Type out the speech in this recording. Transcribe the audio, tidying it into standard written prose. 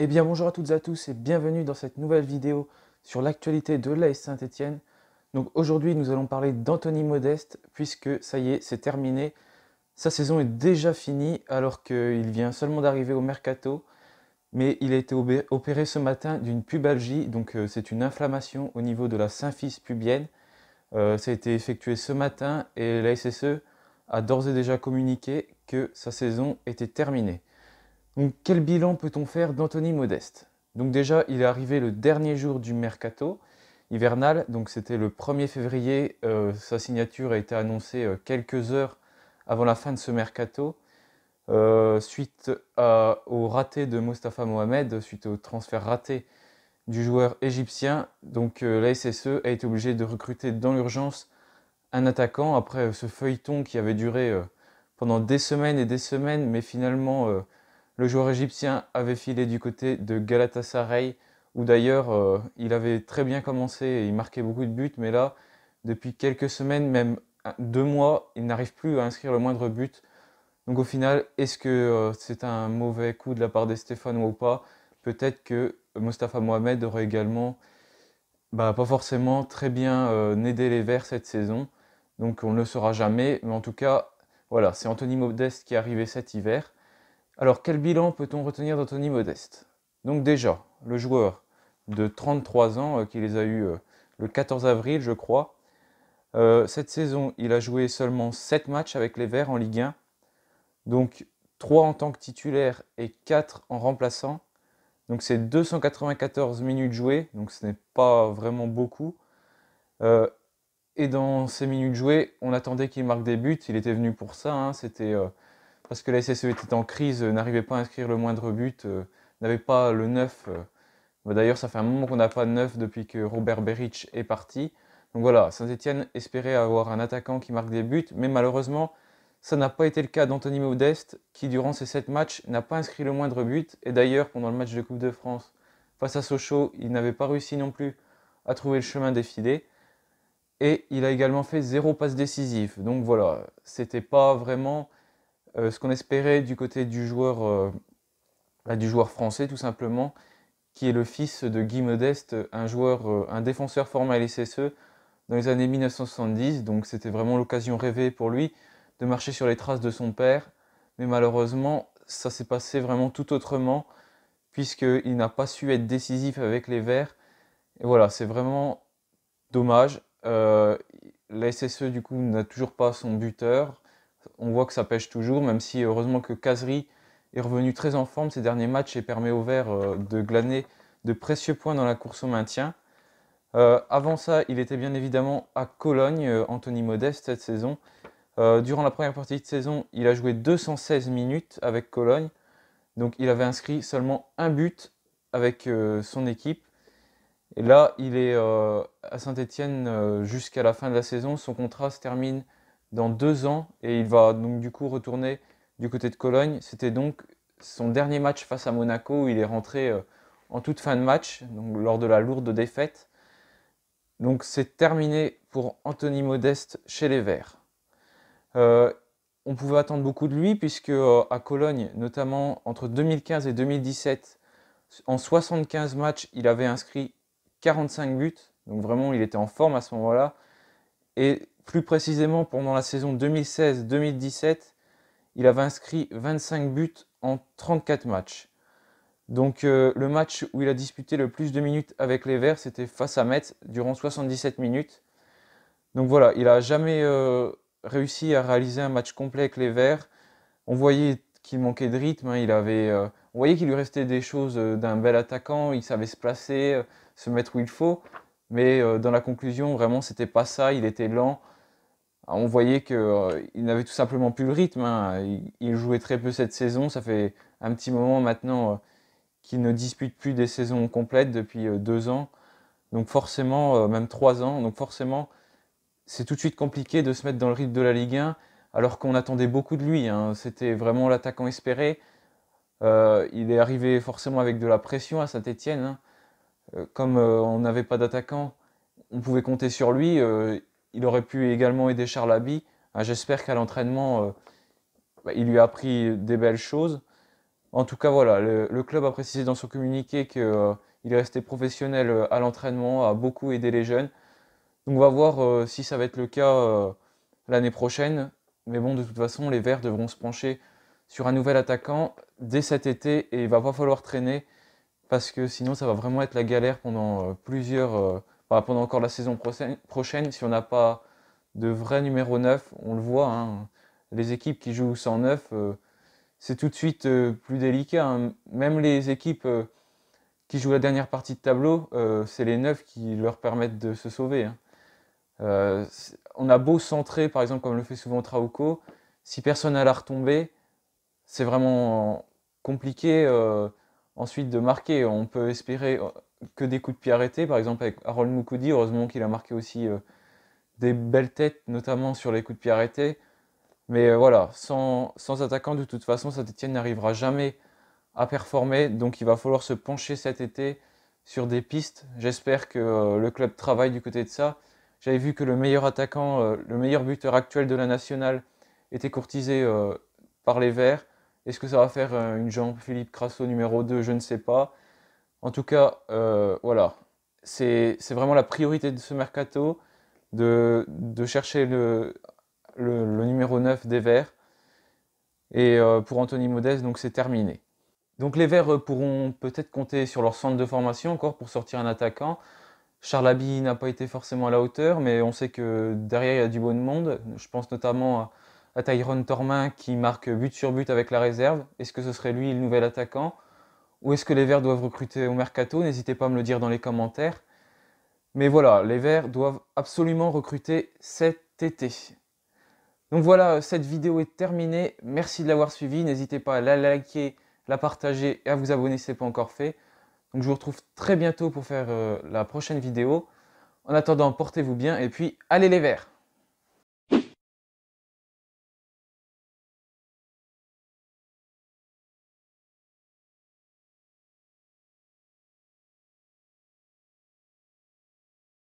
Eh bien bonjour à toutes et à tous et bienvenue dans cette nouvelle vidéo sur l'actualité de l'AS Saint-Étienne. Donc aujourd'hui nous allons parler d'Anthony Modeste puisque ça y est, c'est terminé. Sa saison est déjà finie alors qu'il vient seulement d'arriver au mercato, mais il a été opéré ce matin d'une pubalgie, donc c'est une inflammation au niveau de la symphyse pubienne. Ça a été effectué ce matin et la SSE a d'ores et déjà communiqué que sa saison était terminée. Donc, quel bilan peut-on faire d'Anthony Modeste? Donc déjà, il est arrivé le dernier jour du mercato hivernal, donc c'était le 1er février. Sa signature a été annoncée quelques heures avant la fin de ce mercato, suite au raté de Mostafa Mohamed, suite au transfert raté du joueur égyptien. Donc la SSE a été obligée de recruter dans l'urgence un attaquant après ce feuilleton qui avait duré pendant des semaines et des semaines, mais finalement le joueur égyptien avait filé du côté de Galatasaray, où d'ailleurs il avait très bien commencé et il marquait beaucoup de buts, mais là, depuis quelques semaines, même 2 mois, il n'arrive plus à inscrire le moindre but. Donc au final, est-ce que c'est un mauvais coup de la part des Stéphanois ou pas? Peut-être que Mostafa Mohamed aurait également pas forcément très bien aidé les Verts cette saison. Donc on ne le saura jamais, mais en tout cas, voilà, c'est Anthony Modeste qui est arrivé cet hiver. Alors, quel bilan peut-on retenir d'Anthony Modeste? Donc déjà, le joueur de 33 ans, qui les a eus le 14 avril, je crois. Cette saison, il a joué seulement 7 matchs avec les Verts en Ligue 1, donc 3 en tant que titulaire et 4 en remplaçant. Donc c'est 294 minutes jouées, donc ce n'est pas vraiment beaucoup. Euh, et dans ces minutes jouées, on attendait qu'il marque des buts, il était venu pour ça, hein. C'était parce que la SSE était en crise, n'arrivait pas à inscrire le moindre but, n'avait pas le neuf. D'ailleurs, ça fait un moment qu'on n'a pas de neuf depuis que Robert Beric est parti. Donc voilà, Saint-Etienne espérait avoir un attaquant qui marque des buts, mais malheureusement, ça n'a pas été le cas d'Anthony Modeste, qui durant ces 7 matchs n'a pas inscrit le moindre but. Et d'ailleurs, pendant le match de Coupe de France face à Sochaux, il n'avait pas réussi non plus à trouver le chemin des filets. Et il a également fait 0 passe décisive. Donc voilà, c'était pas vraiment ce qu'on espérait du côté du joueur français tout simplement, qui est le fils de Guy Modeste, un défenseur formé à l'SSE dans les années 1970. Donc c'était vraiment l'occasion rêvée pour lui de marcher sur les traces de son père. Mais malheureusement, ça s'est passé vraiment tout autrement, puisqu'il n'a pas su être décisif avec les Verts. Et voilà, c'est vraiment dommage. La SSE du coup n'a toujours pas son buteur. On voit que ça pêche toujours, même si heureusement que Kazri est revenu très en forme ces derniers matchs et permet aux Verts de glaner de précieux points dans la course au maintien. Avant ça, il était bien évidemment à Cologne, Anthony Modeste, cette saison. Durant la première partie de saison, il a joué 216 minutes avec Cologne. Donc il avait inscrit seulement un but avec son équipe. Et là, il est à Saint-Étienne jusqu'à la fin de la saison. Son contrat se termine dans 2 ans et il va donc du coup retourner du côté de Cologne. C'était donc son dernier match face à Monaco où il est rentré en toute fin de match, donc lors de la lourde défaite. Donc c'est terminé pour Anthony Modeste chez les Verts. Euh, on pouvait attendre beaucoup de lui puisque à Cologne, notamment entre 2015 et 2017, en 75 matchs, il avait inscrit 45 buts. Donc vraiment, il était en forme à ce moment-là. Et plus précisément, pendant la saison 2016-2017, il avait inscrit 25 buts en 34 matchs. Donc le match où il a disputé le plus de minutes avec les Verts, c'était face à Metz durant 77 minutes. Donc voilà, il n'a jamais réussi à réaliser un match complet avec les Verts. On voyait qu'il manquait de rythme, hein. On voyait qu'il lui restait des choses d'un bel attaquant. Il savait se placer, se mettre où il faut. Mais dans la conclusion, vraiment, c'était pas ça. Il était lent. On voyait qu'il n'avait tout simplement plus le rythme, hein. Il jouait très peu cette saison. Ça fait un petit moment maintenant qu'il ne dispute plus des saisons complètes depuis 2 ans. Donc forcément, même 3 ans. Donc forcément, c'est tout de suite compliqué de se mettre dans le rythme de la Ligue 1 alors qu'on attendait beaucoup de lui, hein. C'était vraiment l'attaquant espéré. Il est arrivé forcément avec de la pression à Saint-Étienne, hein. Comme on n'avait pas d'attaquant, on pouvait compter sur lui. Il aurait pu également aider Charlaby. J'espère qu'à l'entraînement, il lui a appris des belles choses. En tout cas, voilà, le club a précisé dans son communiqué qu'il est resté professionnel à l'entraînement, a beaucoup aidé les jeunes. Donc on va voir si ça va être le cas l'année prochaine. Mais bon, de toute façon, les Verts devront se pencher sur un nouvel attaquant dès cet été et il va pas falloir traîner parce que sinon ça va vraiment être la galère pendant pendant encore la saison prochaine si on n'a pas de vrai numéro 9. On le voit, hein, les équipes qui jouent sans 9, c'est tout de suite plus délicat, hein. Même les équipes qui jouent la dernière partie de tableau, c'est les 9 qui leur permettent de se sauver, hein. On a beau centrer, par exemple, comme le fait souvent Trauco, si personne n'a la retombée, c'est vraiment compliqué ensuite de marquer. On peut espérer que des coups de pied arrêtés, par exemple avec Harold Moukoudi, heureusement qu'il a marqué aussi des belles têtes, notamment sur les coups de pied arrêtés. Mais voilà, sans attaquant, de toute façon, Saint-Étienne n'arrivera jamais à performer. Donc il va falloir se pencher cet été sur des pistes. J'espère que le club travaille du côté de ça. J'avais vu que le meilleur attaquant, le meilleur buteur actuel de la nationale était courtisé par les Verts. Est-ce que ça va faire une Jean-Philippe Crasso numéro 2? Je ne sais pas. En tout cas, voilà. C'est vraiment la priorité de ce mercato de chercher le numéro 9 des Verts. Et pour Anthony Modeste, donc c'est terminé. Donc les Verts pourront peut-être compter sur leur centre de formation encore pour sortir un attaquant. Charles Haby n'a pas été forcément à la hauteur, mais on sait que derrière il y a du bon monde. Je pense notamment à Tyrone Tormin qui marque but sur but avec la réserve. Est-ce que ce serait lui le nouvel attaquant? Ou est-ce que les Verts doivent recruter au mercato? N'hésitez pas à me le dire dans les commentaires. Mais voilà, les Verts doivent absolument recruter cet été. Donc voilà, cette vidéo est terminée. Merci de l'avoir suivie. N'hésitez pas à la liker, la partager et à vous abonner si ce n'est pas encore fait. Donc je vous retrouve très bientôt pour faire la prochaine vidéo. En attendant, portez-vous bien et puis allez les Verts!